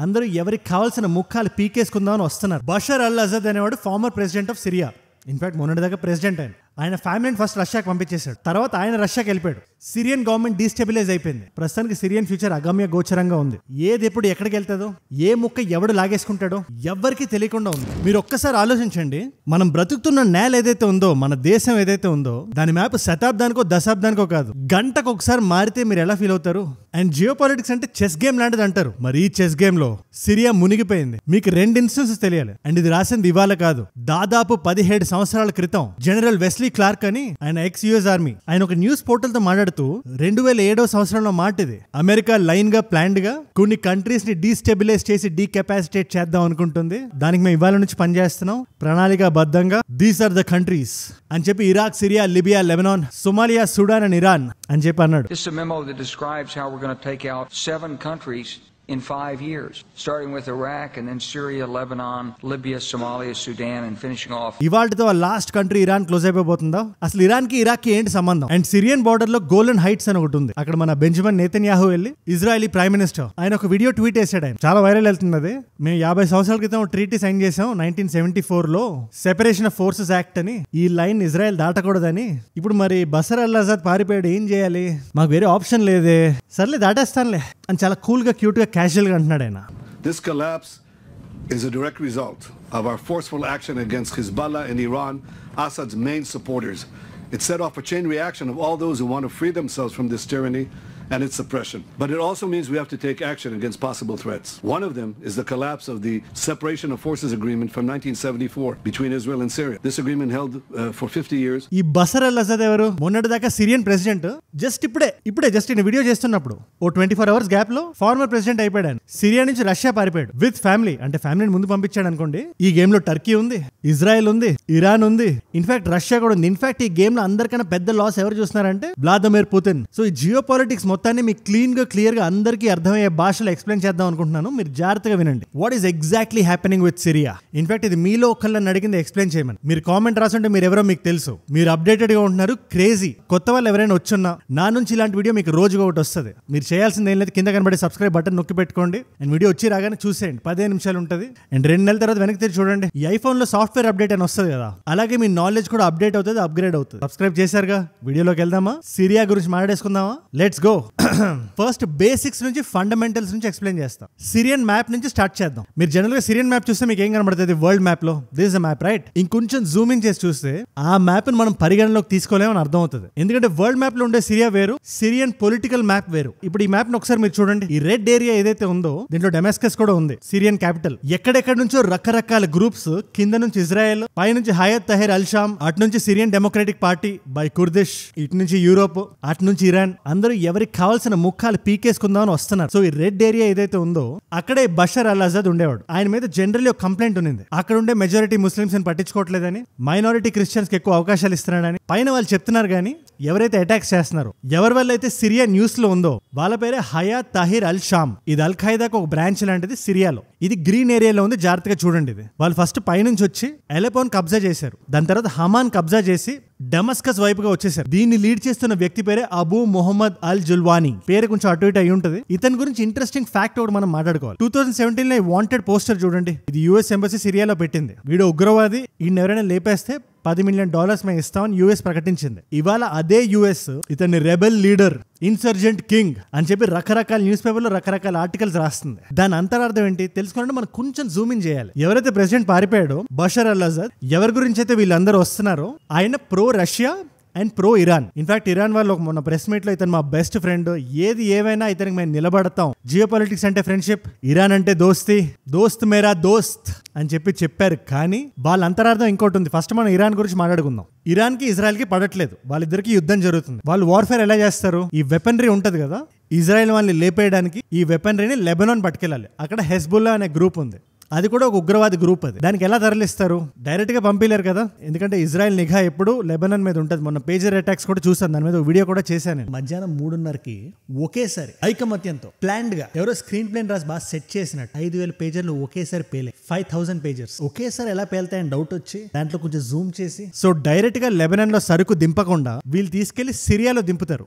అందరూ ఎవరికి కావాల్సిన ముఖాలు పీకేసుకుందామని వస్తున్నారు. బషర్ అల్ అసద్ అనేవాడు former president of Syria. In fact మొన్నటిదాకా ప్రెసిడెంట్ ఆయన ఫ్యామిలీని ఫస్ట్ రష్యాకి పంపించేశాడు. తర్వాత ఆయన రష్యాకి వెళ్ళిపోయాడు. సిరియన్ గవర్నమెంట్ డీస్టెబిలైజ్ అయిపోయింది. ప్రస్తుతానికి సిరియన్ ఫ్యూచర్ అగమ్య గోచరంగా ఉంది. ఏది ఎప్పుడు ఎక్కడికి వెళ్తాదో, ఏ ముక్క ఎవడు లాగేసుకుంటాడో ఎవ్వరికీ తెలియకుండా ఉంది. మీరు ఒక్కసారి ఆలోచించండి, మనం బ్రతుకుతున్న నేల ఏదైతే ఉందో, మన దేశం ఏదైతే ఉందో, దాని మ్యాప్ శతాబ్దానికో దశాబ్దానికో కాదు, గంటకు ఒకసారి మారితే మీరు ఎలా ఫీల్ అవుతారు? అండ్ జియో పాలిటిక్స్ అంటే చెస్ గేమ్ లాంటిది అంటారు. మరి ఈ చెస్ గేమ్ లో సిరియా మునిగిపోయింది. మీకు 2 ఇన్స్టెన్సెస్ తెలియాలి. అండ్ ఇది రాసింది ఇవాళ కాదు, దాదాపు 17 సంవత్సరాల క్రితం జనరల్ వెస్లీ క్లార్క్ అని ఆయన ex-US ఆర్మీ, ఆయన ఒక న్యూస్ పోర్టల్ తో మాట్లాడుతూ 2007 సంవత్సరంలో మాట ఇది, అమెరికా లైన్ గా ప్లాన్డ్ గా కొన్ని కంట్రీస్ ని డీస్టెబిలైజ్ చేసి డీకెపాసిటేట్ చేద్దాం అనుకుంటుంది. దానికి మేము ఇవాళ నుంచి పనిచేస్తున్నాం ప్రణాళిక బద్దంగా. దీస్ ఆర్ ద కంట్రీస్ అని చెప్పి Iraq, Syria, Libya, Lebanon, Somalia, Sudan and Iran అని చెప్పి అన్నాడు. This is a memo that describes how we're going to take out 7 countries in 5 years, starting with Iraq and then Syria, Lebanon, Libya, Somalia, Sudan and finishing off. ఇవాల్టితో last country Iran close అయిపోతుందా? అసలు Iran కి Iraq కి ఏంటి సంబంధం? And Syrian border లో Golan Heights అని ఒకటి ఉంది. అక్కడ మన బెంజమిన్ నెతన్యాహు వెళ్ళి, ఇజ్రాయలీ ప్రైమ్ మినిస్టర్, ఆయన ఒక వీడియో ట్వీట్ చేశాడు. ఆయన చాలా వైరల్ వెళ్తుంది అది. మేము 50 సంవత్సరాల క్రితం ట్రీటీ సైన్ చేసాం 1974 లో, సెపరేషన్ ఆఫ్ ఫోర్సెస్ యాక్ట్ అని. ఈ లైన్ ఇజ్రాయెల్ దాటకూడదని. ఇప్పుడు మరి బషర్ అల్ అసద్ పారిపోయాడు, ఏం చేయాలి? మాకు వేరే ఆప్షన్ లేదే, సర్లే దాటేస్తానులే అని చాలా కూల్ గా క్యూట్ గా క్యాజువల్ గా అంటున్నాడు ఆయన. This collapse is a direct result of our forceful action against Hezbollah and Iran, Assad's main supporters. It set off a chain reaction of all those who want to free themselves from this tyranny and its suppression. But it also means we have to take action against possible threats. One of them is the collapse of the Separation of Forces Agreement from 1974 between Israel and Syria. This agreement held for 50 years. ఈ Bashar al Asad ఎవరు? మొన్నటిదాకా Syrian president. ఇప్పుడే just ఈ video చేస్తున్నప్పుడు ఓ 24 hours gap లో former president అయిపోయాడు. Syria నుంచి Russia పారిపోయాడు విత్ ఫ్యామిలీ. అంటే ఫ్యామిలీని ముందు పంపించాడు అనుకోండి. ఈ గేమ్ లో టర్కీ ఉంది, ఇజ్రాయెల్ ఉంది, ఇరాన్ ఉంది, ఇన్ఫాక్ట్ రష్యా కూడా ఉంది. ఇన్ఫాక్ట్ ఈ గేమ్ లో అందరికన్నా పెద్ద లాస్ ఎవరు చూస్తున్నారంటే వ్లాదిమిర్ పుతిన్. సో ఈ జియో పాలిటిక్స్ మొత్తాన్ని మీకు క్లియర్ గా అందరికీ అర్థమయ్యే భాషలో ఎక్స్ప్లెయిన్ చేద్దాం అనుకుంటున్నాను. మీరు జాగ్రత్తగా వినండి. What is exactly happening with Syria? In fact ఇది మీలో ఒకళ్ళని అడిగింది ఎక్స్ప్లెయిన్ చేయమని. మీరు కామెంట్ రాసుంటే మీరు ఎవరో మీకు తెలుసు, మీరు అప్డేటెడ్ గా ఉంటున్నారు. క్రేజీ కొత్త వాళ్ళు ఎవరైనా వచ్చున్నా నా నుంచి ఇలాంటి వీడియో మీకు రోజుగా ఒకటి వస్తుంది. మీరు చేయాల్సింది ఏం లేదు, కింద కనబడే సబ్స్క్రైబ్ బటన్ నొక్కి పెట్టుకోండి. అండ్ వీడియో వచ్చి రాగానే చూసేయండి. 15 నిమిషాలు ఉంటుంది. అండ్ 2 నెలల తర్వాత వెనక్కి తిరిగి చూడండి. ఈ ఐఫోన్ లో సాఫ్ట్వేర్ అప్డేట్ అని వస్తుంది కదా, అలాగే మీ నాలెడ్జ్ కూడా అప్డేట్ అవుతుంది, అప్గ్రేడ్ అవుతుంది. సబ్స్క్రైబ్ చేశారుగా? వీడియోలోకి వెళ్దామా? సిరియా గురించి మాట్లాడేసుకుందామా? Let's go. ఫస్ట్ బేసిక్స్ నుంచి ఫండమెంటల్స్ నుంచి ఎక్స్ప్లెయిన్ చేస్తాం. సిరియన్ మ్యాప్ నుంచి స్టార్ట్ చేద్దాం. మీరు జనరల్ గా సిరియన్ మ్యాప్ చూస్తే మీకు ఏం కనబడుతుంది? వరల్డ్ మ్యాప్ లో this is a map, right? ఇంకొంచెం జూమింగ్ చేసి చూస్తే ఆ మ్యాప్ ని మనం పరిగణలోకి తీసుకోలేమని అర్థం అవుతుంది. ఎందుకంటే వరల్డ్ మ్యాప్ లో ఉండే సిరియా వేరు, సిరియన్ పొలిటికల్ మ్యాప్ వేరు. ఇప్పుడు ఈ మ్యాప్ ని ఒకసారి మీరు చూడండి. ఈ రెడ్ ఏరియా ఏదైతే ఉందో దీంట్లో డెమాస్కస్ కూడా ఉంది, సిరియన్ క్యాపిటల్. ఎక్కడెక్కడ నుంచో రకరకాల గ్రూప్స్, కింద నుంచి ఇజ్రాయెల్, పై నుంచి హయత్ తహీర్ అల్ షామ్, అటు నుంచి Syrian democratic party by Kurdish, ఇటు నుంచి యూరోప్, అటు నుంచి ఇరాన్, అందరూ ఎవరికి కావాల్సిన ముఖాలు పీకేసుకుందామని వస్తున్నారు. సో ఈ రెడ్ ఏరియా ఏదైతే ఉందో అక్కడే బషర్ అల్ అసద్ ఉండేవాడు. ఆయన మీద జనరల్లీ ఒక కంప్లైంట్ ఉంది, అక్కడ ఉండే మెజారిటీ ముస్లిమ్స్ ని పట్టించుకోవట్లేదని, మైనారిటీ క్రిస్టియన్స్ కి ఎక్కువ అవకాశాలు ఇస్తున్నాడని పైన వాళ్ళు చెప్తున్నారు. కానీ ఎవరైతే అటాక్స్ చేస్తున్నారో, ఎవరి వల్ల అయితే సిరియా న్యూస్ లో ఉందో వాళ్ళ పేరే హయత్ తహీర్ అల్ షామ్. ఇది అల్ ఖైదాకు ఒక బ్రాంచ్ లాంటిది సిరియాలో. ఇది గ్రీన్ ఏరియాలో ఉంది, జాగ్రత్తగా చూడండి. ఇది వాళ్ళు ఫస్ట్ పైనుంచి వచ్చి అలెపోన్ కబ్జా చేశారు, దాని తర్వాత హమాన్ కబ్జా చేసి డమస్కస్ వైపుగా వచ్చేసారు. దీన్ని లీడ్ చేస్తున్న వ్యక్తి పేరే అబూ మొహమ్మద్ అల్ జుల్వానీ. పేరు కొంచెం అటు ఇటు అయి ఉంటుంది. ఇతని గురించి ఇంట్రెస్టింగ్ ఫ్యాక్ట్ ఒకటి మనం మాట్లాడుకోవాలి. 2017 లో వాంటెడ్ పోస్టర్ చూడండి. ఇది యుఎస్ ఎంబసీ సిరియాలో పెట్టింది. వీడు ఉగ్రవాది, ఈయన ఎవరైనా లేపేస్తే $10 మిలియన్ మేము ఇస్తామని యుఎస్ ప్రకటించింది. ఇవాళ అదే యుఎస్ ఇతన్ని రెబెల్ లీడర్, ఇన్సర్జెంట్ కింగ్ అని చెప్పి రకరకాల న్యూస్ పేపర్లో రకరకాల ఆర్టికల్స్ రాస్తుంది. దాని అంతరార్థం ఏంటి తెలుసుకోవాలంటే మనం కొంచెం జూమింగ్ చేయాలి. ఎవరైతే ప్రెసిడెంట్ పారిపోయాడో బషర్ అల్ అసద్, ఎవరి గురించి అయితే వీళ్ళందరూ వస్తున్నారో, ఆయన pro Russia and pro Iran. In fact Iran వాళ్ళు మొన్న ప్రెస్ మీట్ లో ఇతను మా బెస్ట్ ఫ్రెండ్, ఏది ఏవైనా ఇతనికి మేము నిలబడతాం, జియో పాలిటిక్స్ అంటే ఫ్రెండ్షిప్, ఇరాన్ అంటే దోస్తి, దోస్త్ మేరా దోస్త్ అని చెప్పారు. కానీ వాళ్ళ అంతరార్థం ఇంకోటి ఉంది. ఫస్ట్ మనం ఇరాన్ గురించి మాట్లాడుకుందాం. ఇరాన్ కి ఇజ్రాయెల్ కి పడట్లేదు, వాళ్ళిద్దరికి యుద్ధం జరుగుతుంది. వాళ్ళు వార్ఫేర్ ఎలా చేస్తారు? ఈ వెపనరీ ఉంటది కదా, ఇజ్రాయెల్ వాళ్ళని లేపేయడానికి ఈ వెపనరీని లెబనాన్ పట్టుకెళ్ళాలి. అక్కడ హెజ్బుల్లా అనే గ్రూప్ ఉంది, అది కూడా ఒక ఉగ్రవాది గ్రూప్. అది దానికి ఎలా తరలిస్తారు? డైరెక్ట్ గా పంపిలేరు కదా, ఎందుకంటే ఇజ్రాయెల్ నిఘా ఎప్పుడు లెబనాన్ మీద ఉంటుంది. మొన్న పేజర్ అటాక్స్ కూడా చూసాను, దాని మీద ఒక వీడియో కూడా చేశాను. మధ్యాహ్నం 3:30కి ఒకేసారి ఐకమత్యంతో ప్లాన్డ్ గా ఎవరో స్క్రీన్ ప్లేన్ రాసి బాగా సెట్ చేసినట్టు 5,000 పేజర్లు ఒకేసారి పేలే. 5,000 పేజెస్ ఒకేసారి ఎలా పేలుతాయని డౌట్ వచ్చి దాంట్లో కొంచెం జూమ్ చేసి సో డైరెక్ట్ గా లెబనాన్ లో సరుకు దింపకుండా వీళ్ళు తీసుకెళ్లి సిరియాలో దింపుతారు.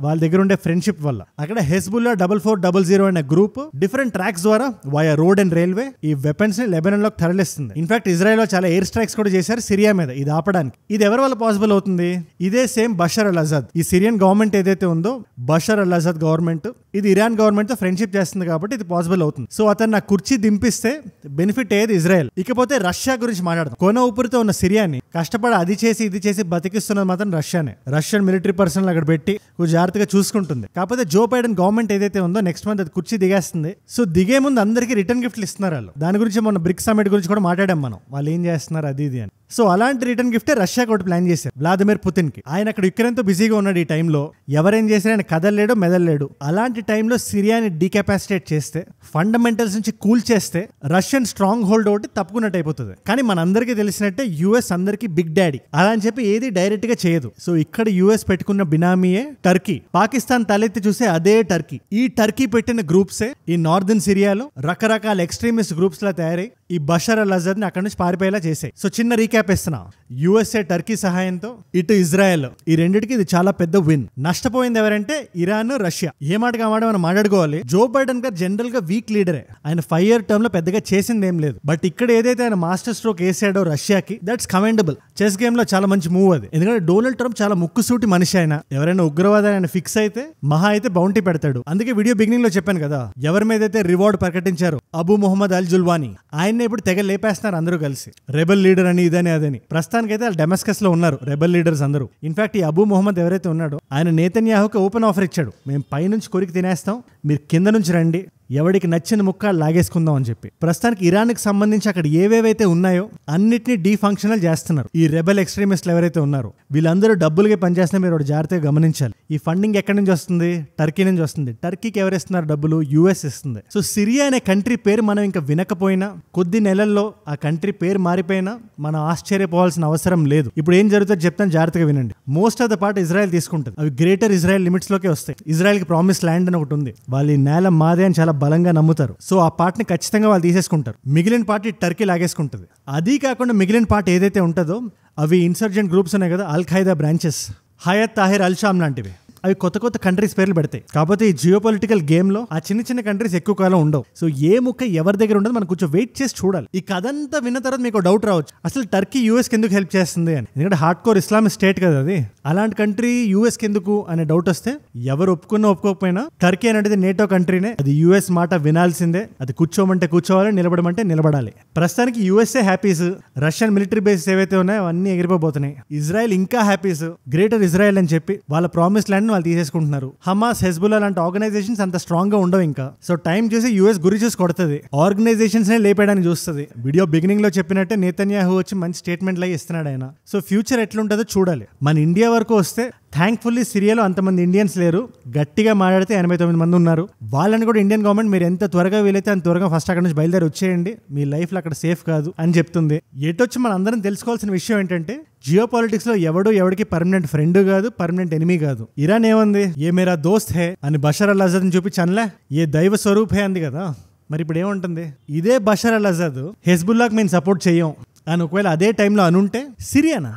వాళ్ళ దగ్గర ఉండే ఫ్రెండ్షిప్ వల్ల. అక్కడ హెజ్బుల్లా 4400 అనే గ్రూప్ డిఫరెంట్ ట్రాక్స్ ద్వారా వయా రోడ్ అండ్ రైల్వే ఈ వెపన్స్ ని లెబనాన్ లోకి తరలిస్తుంది. ఇన్ఫాక్ట్ ఇజ్రాయెల్ లో చాలా ఎయిర్ స్ట్రైక్స్ కూడా చేశారు సిరియా మీద ఇది ఆపడానికి. ఇది ఎవరి వల్ల పాసిబుల్ అవుతుంది? ఇదే సేమ్ బషర్ అల్ అసద్. ఈ సిరియన్ గవర్నమెంట్ ఏదైతే ఉందో బషర్ అల్ అసద్ గవర్నమెంట్ ఇది ఇరాన్ గవర్నమెంట్ తో ఫ్రెండ్షిప్ చేస్తుంది కాబట్టి ఇది పాసిబుల్ అవుతుంది. సో అతను నా కుర్చీ దింపిస్తే బెనిఫిట్ ఏది ఇజ్రాయెల్. ఇకపోతే రష్యా గురించి మాట్లాడదాం. కొన ఊపిరితో ఉన్న సిరియాని కష్టపడి అది చేసి ఇది చేసి బతికిస్తున్నది మాత్రం రష్యానే. రష్యన్ మిలిటరీ పర్సనల్ అక్కడ పెట్టి కొంచెం జాగ్రత్తగా చూసుకుంటుంది. కాకపోతే జో బైడెన్ గవర్నమెంట్ ఏదైతే ఉందో నెక్స్ట్ మంత్ అది కుర్చీ దిగేస్తుంది. సో దిగే ముందు అందరికీ రిటర్న్ గిఫ్ట్లు ఇస్తున్నారు వాళ్ళు. దాని గురించి మొన్న బ్రిక్స్ సమిట్ గురించి కూడా మాట్లాడాం మనం. వాళ్ళు ఏం చేస్తున్నారు అది ఇది అని. సో అలాంటి రిటర్న్ గిఫ్టే రష్యా కూడా ప్లాన్ చేశారు వ్లాదిమిర్ పుతిన్ కి. ఆయన అక్కడ యుక్రెయిన్ తో బిజీగా ఉన్నాడు ఈ టైంలో. ఎవరేం చేసినా ఆయన కదలలేడు మెదలలేడు. అలాంటి టైంలో సిరియాని డీకెపాసిటేట్ చేస్తే ఫండమెంటల్స్ నుంచి కూల్ చేస్తే రష్యన్ స్ట్రాంగ్ హోల్డ్ ఒకటి తప్పుకున్నట్టు అయిపోతుంది. కానీ మనందరికీ తెలిసినట్టే యుఎస్ అందరికి బిగ్ డాడీ అలా అని చెప్పి ఏది డైరెక్ట్ గా చేయదు. సో ఇక్కడ యుఎస్ పెట్టుకున్న బినామీయే టర్కీ. పాకిస్తాన్ తలెత్తి చూసే అదే టర్కీ. ఈ టర్కీ పెట్టిన గ్రూప్సే ఈ నార్దర్న్ సిరియాలో రకరకాల ఎక్స్ట్రీమిస్ట్ గ్రూప్స్ లా తయారై ఈ బషర్ అల్ అసద్ ని అక్కడి నుంచి పారిపోయేలా చేశాయి. సో చిన్న రీక్యాప్ ఇస్తున్నా. యుఎస్ఏ టర్కీ సహాయంతో ఇటు ఇజ్రాయెల్ ఈ రెండిటికి ఇది చాలా పెద్ద విన్. నష్టపోయింది ఎవరంటే ఇరాన్ రష్యా. ఏ మాటగా మాట మనం మాట్లాడుకోవాలి. జో బైడెన్ గారు జనరల్ గా వీక్ లీడరే. ఆయన 5 year టర్మ్ లో పెద్దగా చేసింది ఏం లేదు. బట్ ఇక్కడ ఏదైతే ఆయన మాస్టర్ స్ట్రోక్ వేసాడో రష్యాకి దట్స్ కమెండబుల్. చెస్ గేమ్ లో చాలా మంచి మూవ్ అది. ఎందుకంటే డొనాల్డ్ ట్రంప్ చాలా ముక్కుసూటి మనిషి. ఆయన ఎవరైనా ఉగ్రవాదాన్ని ఫిక్స్ అయితే మహా అయితే బౌంటీ పెడతాడు. అందుకే వీడియో బిగినింగ్ లో చెప్పాను కదా ఎవరి మీద అయితే రివార్డ్ ప్రకటించారు అబూ మొహమ్మద్ అల్ జుల్వానీ ఆయన్ని ఇప్పుడు తెగ లేపేస్తున్నారు అందరూ కలిసి. రెబల్ లీడర్ అని ఇదని అదని. ప్రస్తుతానికైతే వాళ్ళు డెమస్కస్ లో ఉన్నారు రెబల్ లీడర్స్ అందరూ. ఇన్ఫాక్ట్ ఈ అబూ మొహమ్మద్ ఎవరైతే ఉన్నాడో ఆయన నేతన్యాహుకి ఓపెన్ ఆఫర్ ఇచ్చాడు. మేము పైనుంచి కొరికి తినేస్తాం, మీరు కింద నుంచి రండి, ఎవడికి నచ్చిన ముక్క లాగేసుకుందాం అని చెప్పి. ప్రస్తుతానికి ఇరాన్ కి సంబంధించి అక్కడ ఏవేవైతే ఉన్నాయో అన్నిటినీ డీఫంక్షనల్ చేస్తున్నారు ఈ రెబల్ ఎక్స్ట్రీమిస్ట్లు ఎవరైతే ఉన్నారో. వీళ్ళందరూ డబ్బులకి పనిచేస్తున్నా మీరు ఒకటి జాగ్రత్తగా గమనించాలి. ఈ ఫండింగ్ ఎక్కడి నుంచి వస్తుంది? టర్కీ నుంచి వస్తుంది. టర్కీకి ఎవరిస్తున్నారు డబ్బులు? యుఎస్ ఇస్తుంది. సో సిరియా అనే కంట్రీ పేరు మనం ఇంకా వినకపోయినా కొద్ది నెలల్లో ఆ కంట్రీ పేరు మారిపోయినా మనం ఆశ్చర్యపోవాల్సిన అవసరం లేదు. ఇప్పుడు ఏం జరుగుతుందో చెప్తాను, జాగ్రత్తగా వినండి. Most of the part Israel తీసుకుంటుంది. అవి గ్రేటర్ ఇజ్రాయెల్ లిమిట్స్ లోకే వస్తాయి. ఇజ్రాయెల్ కి ప్రామిస్ ల్యాండ్ అని ఒకటి ఉంది. వాళ్ళు ఈ నేల మాదే అని చాలా బలంగా నమ్ముతారు. సో ఆ పార్ట్ ని ఖచ్చితంగా వాళ్ళు తీసేసుకుంటారు. మిగిలిన పార్ట్ టర్కీ లాగేసుకుంటుంది. అది కాకుండా మిగిలిన పార్ట్ ఏదైతే ఉంటుందో అవి ఇన్సర్జెంట్ గ్రూప్స్ ఉన్నాయి కదా, Al Qaeda branches, Hayat Tahrir al Sham లాంటివి. అవి కొత్త కొత్త కంట్రీస్ పేర్లు పెడతాయి. కాకపోతే ఈ జియో పొలిటికల్ గేమ్ లో ఆ చిన్న చిన్న కంట్రీస్ ఎక్కువ కాలం ఉండవు. సో ఏ ముక్క ఎవరి దగ్గర ఉండదు మనం కొంచెం వెయిట్ చేసి చూడాలి. ఈ కథ అంతా విన్న తర్వాత మీకు డౌట్ రావచ్చు, అసలు టర్కీ యూఎస్ కి ఎందుకు హెల్ప్ చేస్తుంది అని. ఎందుకంటే హార్డ్ కోర్ ఇస్లామిక్ స్టేట్ కదా అది. అలాంటి కంట్రీ యూఎస్ కి ఎందుకు అనే డౌట్ వస్తే ఎవరు ఒప్పుకున్నా ఒప్పుకోకపోయినా టర్కీ అనేది నేటో కంట్రీనే. అది యూఎస్ మాట వినాల్సిందే. అది కూర్చోమంటే కూర్చోవాలి, నిలబడమంటే నిలబడాలి. ప్రస్తుతానికి USA happies. Russian military bases ఏవైతే ఉన్నాయో అవన్నీ ఎగిరిపోతున్నాయి. ఇజ్రాయెల్ ఇంకా హ్యాపీస్. గ్రేటర్ ఇజ్రాయెల్ అని చెప్పి వాళ్ళ ప్రామిస్ ల్యాండ్ వాళ్ళు తీసేసుకుంటున్నారు. హమాస్, హెజ్బుల్లా లాంటి ఆర్గనైజేషన్స్ అంత స్ట్రాంగ్ గా ఉండవు ఇంకా. సో టైం చూసి యూఎస్ గురి చూసి కొడుతుంది. ఆర్గనైజేషన్స్ నే లేపేయడానికి చూస్తుంది. వీడియో బిగినింగ్ లో చెప్పినట్టే నేతన్యాహు వచ్చి మంచి స్టేట్మెంట్ లాగా ఇస్తున్నాడు ఆయన. సో ఫ్యూచర్ ఎట్లుంటుందో చూడాలి. మన ఇండియా వరకు వస్తే థ్యాంక్ఫుల్లీ సిరియాలో అంతమంది ఇండియన్స్ లేరు. గట్టిగా మాట్లాడితే 89 మంది ఉన్నారు. వాళ్ళని కూడా ఇండియన్ గవర్నమెంట్ మీరు ఎంత త్వరగా వీలైతే అంత త్వరగా ఫస్ట్ అక్కడ నుంచి బయలుదేరి వచ్చేయండి, మీ లైఫ్ లో అక్కడ సేఫ్ కాదు అని చెప్తుంది. ఎటొచ్చి మన అందరం తెలుసుకోవాల్సిన విషయం ఏంటంటే జియో పాలిటిక్స్ లో ఎవరికి పర్మనెంట్ ఫ్రెండ్ కాదు, పర్మనెంట్ ఎనిమీ కాదు. ఇరాన్ ఏమంది, ఏ మేరా దోస్త్ హే అని బషర్ అల్ అసద్ చూపించనులే, ఏ దైవ స్వరూప్ హే అంది కదా. మరి ఇప్పుడు ఏముంటుంది? ఇదే బషర్ అల్ అసద్ హెజ్బుల్లాకి మేము సపోర్ట్ చెయ్యం అని ఒకవేళ అదే టైంలో అనుంటే సిరియానా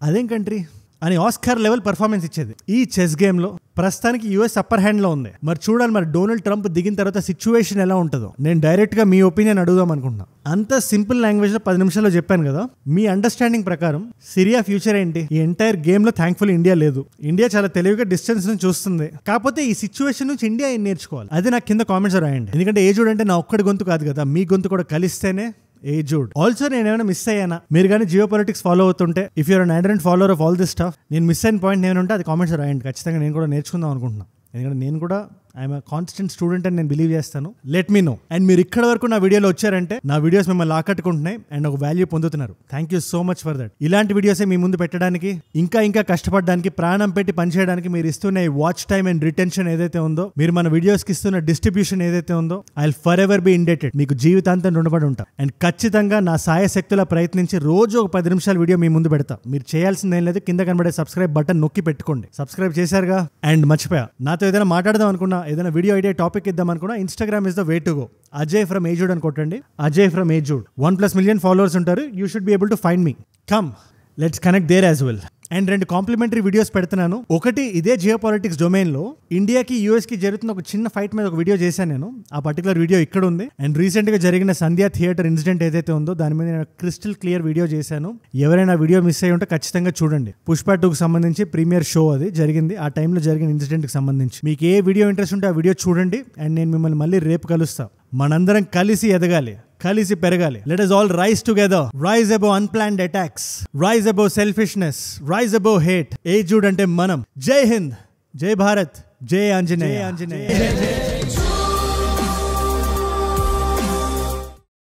అదేం కంట్రీ అని ఆస్కార్ లెవెల్ పర్ఫార్మెన్స్ ఇచ్చేది. ఈ చెస్ గేమ్ లో ప్రస్తుతానికి యూఎస్ అప్పర్ హ్యాండ్ లో ఉంది. మరి చూడాలి మరి డొనాల్డ్ ట్రంప్ దిగిన తర్వాత సిచ్యువేషన్ ఎలా ఉంటుందో. నేను డైరెక్ట్ గా మీ ఒపీనియన్ అడుగుదాం అనుకుంటున్నా. అంత సింపుల్ లాంగ్వేజ్ లో 10 నిమిషాల్లో చెప్పాను కదా. మీ అండర్స్టాండింగ్ ప్రకారం సిరియా ఫ్యూచర్ ఏంటి? ఈ ఎంటైర్ గేమ్ లో థ్యాంక్ఫుల్ ఇండియా లేదు. ఇండియా చాలా తెలివిగా డిస్టెన్స్ నుంచి చూస్తుంది. కాకపోతే ఈ సిచ్యువేషన్ నుంచి ఇండియా ఏం నేర్చుకోవాలి అది నాకు కింద కామెంట్స్ రాయండి. ఎందుకంటే ఏజుడ్ అంటే నా ఒక్కడి గొంతు కాదు కదా, మీ గొంతు కూడా కలిస్తేనే ఏజుడ్. ఆల్సో నేను ఏమైనా మిస్ అయ్యానా? మీరు కానీ జియో పొలిటిక్స్ ఫాలో అవుతుంటే, if you're an adherent follower of all this stuff, నేను మిస్ అయిన పాయింట్ ఏమైనా అది కామెంట్స్ రాయండి. ఖచ్చితంగా నేను కూడా నేర్చుకుందాం అనుకుంటున్నాను. ఎందుకంటే నేను కూడా ఐఎమ్ కాన్స్టెంట్ స్టూడెంట్ అని నేను బిలీవ్ చేస్తాను. Let me no. అండ్ మీరు ఇక్కడ వరకు నా వీడియోలో వచ్చారంటే నా వీడియోస్ మిమ్మల్ని ఆకట్టుకుంటున్నాయి అండ్ ఒక వాల్యూ పొందుతున్నారు. Thank you so much for that. ఇలాంటి వీడియోసే మీ ముందు పెట్టడానికి, ఇంకా కష్టపడడానికి, ప్రాణం పెట్టి పనిచేయడానికి మీరు ఇస్తున్న ఈ వాచ్ టైమ్ అండ్ రిటెన్షన్ ఏదైతే ఉందో, మీరు మన వీడియోస్ కి ఇస్తున్న డిస్ట్రిబ్యూషన్ ఏదైతే ఉందో, I will for ever B indebted. మీకు జీవితాంతం రుణపడి ఉంటా. అండ్ ఖచ్చితంగా నా సాయశక్తుల ప్రయత్నించి రోజు ఒక 10 నిమిషాల వీడియో మీ ముందు పెడతా. మీరు చేయాల్సింది ఏం లేదు, కింద కనబడే సబ్స్క్రైబ్ బటన్ నొక్కి పెట్టుకోండి. సబ్స్క్రైబ్ చేశారుగా? అండ్ మర్చిపోయా, నాతో ఏదైనా మాట్లాడదాం అనుకున్నా ఏదైనా వీడియో ఐడియా టాపిక్ ఇద్దామనుకున్నా Instagram is the way to go. Ajay from ఏజూడ్ అని కొట్టండి. అజయ్ ఫ్రమ్ ఏజూడ్ 1+ మిలియన్ ఫాలోవర్స్ ఉంటారు. You should be able to find me. Come let's connect there as well. And 2 complimentary videos పెడుతున్నాను. ఒకటి ఇదే జియో పాలిటిక్స్ డొమైన్లో ఇండియాకి యూఎస్కి జరుగుతున్న ఒక చిన్న ఫైట్ మీద ఒక వీడియో చేశాను నేను. ఆ పర్టికులర్ వీడియో ఇక్కడ ఉంది. అండ్ రీసెంట్గా జరిగిన సంధ్యా థియేటర్ ఇన్సిడెంట్ ఏదైతే ఉందో దాని మీద నేను క్రిస్టల్ క్లియర్ వీడియో చేశాను. ఎవరైనా వీడియో మిస్ అయ్యి ఉంటే ఖచ్చితంగా చూడండి. పుష్ప 2కి సంబంధించి ప్రీమియర్ షో అది జరిగింది. ఆ టైంలో జరిగిన ఇన్సిడెంట్కి సంబంధించి మీకు ఏ వీడియో ఇంట్రెస్ట్ ఉంటే ఆ వీడియో చూడండి. అండ్ నేను మిమ్మల్ని మళ్ళీ రేపు కలుస్తా. మనందరం కలిసి ఎదగాలి, కలిసి పెరగాలి. Let us all rise together. Rise above unplanned attacks. Rise above selfishness. Rise above hate. ఏజూడ్ అంటే మనం. జై హింద్, జై భారత్, జై ఆంజనేయ.